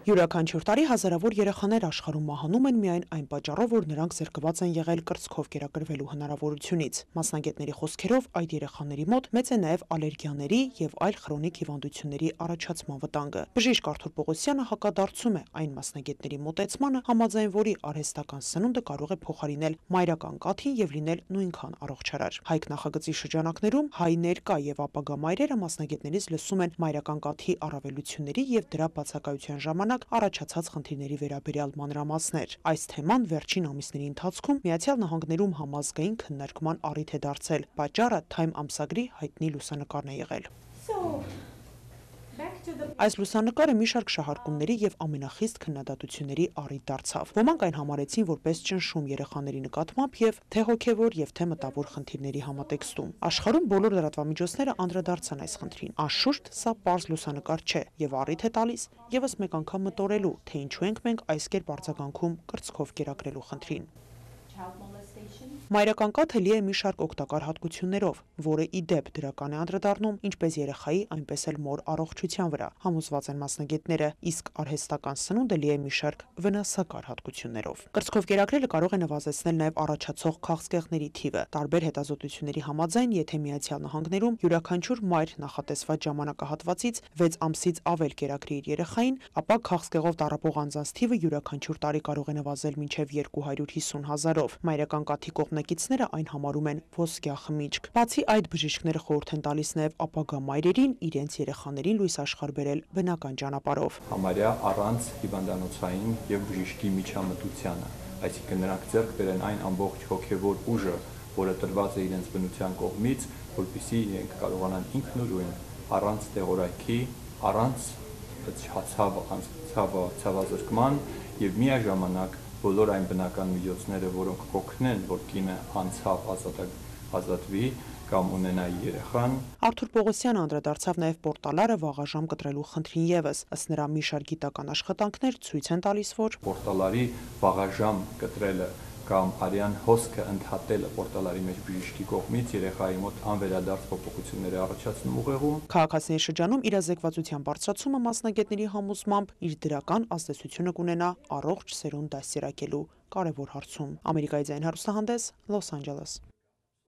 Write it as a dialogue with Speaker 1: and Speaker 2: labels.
Speaker 1: Յուրաքանչյուր տարի հազարավոր երեխաներ աշխարհում մահանում են միայն այն պատճառով, որ նրանք զրկված են եղել կրծքով կերակրվելու հնարավորությունից։ Մասնագետների խոսքերով, այդ երեխաների մոտ մեծ է նաև ալերգիաների եւ այլ քրոնիկ հիվանդությունների առաջացման վտանգը։ Բժիշկ Արթուր Պողոսյանը հակադարձում է այն մասնագետների մոտեցմանը, համաձայն որի արհեստական սնունդը կարող է փոխարինել մայրական կաթին եւ լինել նույնքան առողջարար։ Հայք նախագծի շրջանակներում հայ ներկա եւ ապագա մայրերը մասնագետներից լսում են մայրական կաթի առավելությունների եւ դրա բացակայության ժամանակ առաջացած խնդիրների վերաբերյալ մանրամասներ։ Այս թեման վերջին ամիսների ընթացքում Միացյալ Նահանգներում համազգային քննարկման առիթ է դարձել։ Պատճառը Time ամսագրի հայտնի լուսանկարն է եղել։ Այս լուսանկարը մի շարք շահարկումների եւ ամենախիստ քննադատությունների առիթ դարձավ։ Ոմանք այն համարեցին որպես ճնշում երեխաների նկատմամբ եւ թե հոգեվոր եւ թե մտավոր խնդիրների համատեքստում։ Աշխարհում բոլոր լրատվամիջոցները անդրադարձան այս խնդրին։ Անշուշտ սա պարզ լուսանկար չէ եւ առիթ է տալիս եւս մեկ անգամ մտորելու, թե ինչու ենք մենք այս կերպ արձագանքում կրծքով կերակրելու խնդրին։ Մայրական կաթը լի է մի շարք օգտակար հատկություններով, որը ի դեպ դրական է անդրադառնում ինչպես երեխայի, այնպես էլ մոր առողջության վրա, համոզված են մասնագետները, իսկ արհեստական սնունդը լի է մի շարք վնասակար հատկություններով։ Կրծքով կերակրելը կարող է նվազեցնել նաև առաջացող քաղցկեղների թիվը։ Տարբեր հետազոտությունների համաձայն, եթե Միացյալ Նահանգներում յուրաքանչյուր մայր նախատեսված ժամանակահատվածից 6 ամսից ավել կերակրի իր երեխային, ապա քաղցկեղով տառապող անձանց թիվը յուրաքանչյուր տարի կարող է նվազել մինչև 250,000-ով։ Մայրական կաթի կողմնակիցները այն համարում են ոսկյա խմիչք։ Բացի այդ, բժիշկները խորհուրդ են տալիս նաև ապագա մայրերին իրենց երեխաներին լույս աշխարհ բերել բնական ճանապարհով։
Speaker 2: Համարյա առանց հիվանդանոցային եւ բժշկի միջամտությանը, այսինքն նրանք ձեռք բերեն այն ամբողջ հոգեվոր ուժը, որը տրված է իրենց բնության կողմից, որպեսզի իրենք կարողանան ինքնուրույն, առանց տեղորայքի, առանց ցավազրկման եւ միաժամանակ բոլոր այն բնական միջոցները, որոնք կօգնեն, որ կինը անցավ ազատվի կամ ունենա երեխան։
Speaker 1: Արթուր Պողոսյանը անդրադարձավ նաև պորտալարը վաղաժամ կտրելու խնդրին եւս։ Ըստ նրա մի շարք գիտական աշխատանքներ ցույց են տալիս, որ
Speaker 2: պորտալարի վաղաժամ կտրելը կամ արյան հոսքը ընդհատելը պորտալարի մեջ բժշկի կողմից երեխայի մոտ անվերադարձ փոփոխություններ է առաջացնում ուղեղում։
Speaker 1: Քաղաքացիների շրջանում իրազեկվածության բարձրացումը մասնագետների համոզմամբ իր դրական ազդեցությունը կունենա առողջ սերունդ դաստիարակելու կարևոր հարցում։ Ամերիկայի ձայն հեռուստահանդես, Լոս Անջելես։